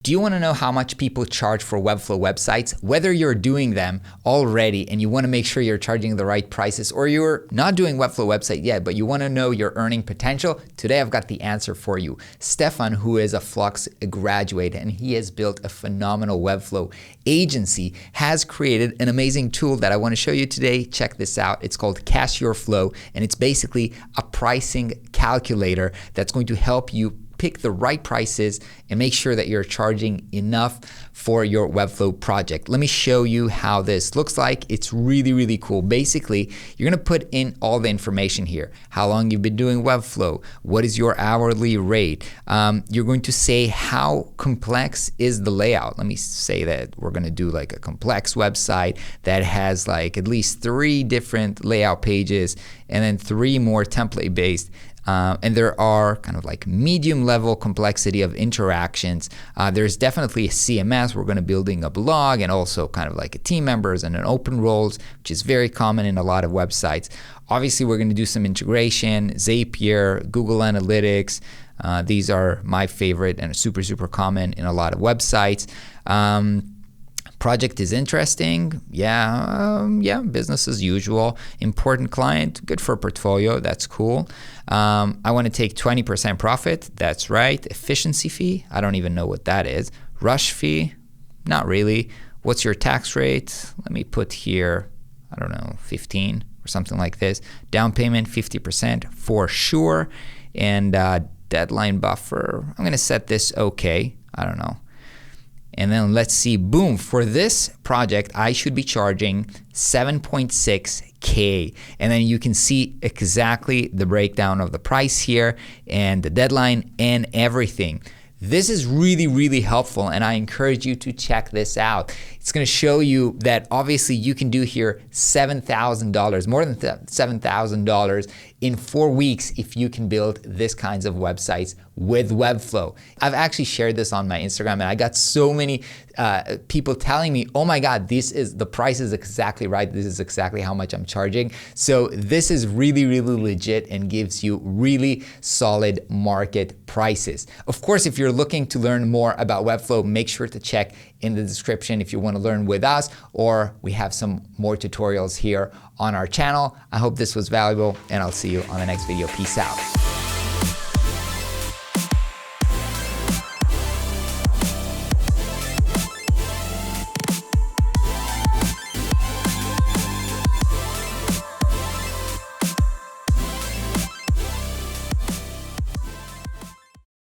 Do you want to know how much people charge for Webflow websites? Whether you're doing them already and you want to make sure you're charging the right prices, or you're not doing Webflow website yet, but you want to know your earning potential, today I've got the answer for you. Stefan, who is a Flux graduate and he has built a phenomenal Webflow agency, has created an amazing tool that I want to show you today. Check this out. It's called Cash Your Flow, and it's basically a pricing calculator that's going to help you pick the right prices and make sure that you're charging enough for your Webflow project. Let me show you how this looks like. It's really, really cool. Basically, you're gonna put in all the information here. How long you've been doing Webflow, what is your hourly rate. You're going to say how complex is the layout. Let me say that we're gonna do like a complex website that has like at least 3 different layout pages and then 3 more template based. And there are kind of like medium level complexity of interactions. There's definitely a CMS. We're going to be building a blog and also kind of like a team members and an open roles, which is very common in a lot of websites. Obviously, we're going to do some integration, Zapier, Google Analytics. These are my favorite and super, super common in a lot of websites. Project is interesting. Yeah, business as usual. Important client, good for portfolio, that's cool. I want to take 20% profit, that's right. Efficiency fee, I don't even know what that is. Rush fee, not really. What's your tax rate? Let me put here, I don't know, 15 or something like this. Down payment, 50% for sure. And deadline buffer, I'm gonna set this okay, I don't know. And then let's see, boom, for this project, I should be charging 7.6K. And then you can see exactly the breakdown of the price here and the deadline and everything. This is really, really helpful, and I encourage you to check this out. It's gonna show you that obviously you can do here $7,000, more than $7,000 in 4 weeks if you can build this kinds of websites with Webflow. I've actually shared this on my Instagram and I got so many people telling me, oh my God, the price is exactly right. This is exactly how much I'm charging. So this is really, really legit and gives you really solid market prices. Of course, if you're looking to learn more about Webflow, make sure to check in the description if you want to learn with us, or we have some more tutorials here on our channel. I hope this was valuable and I'll see you on the next video. Peace out.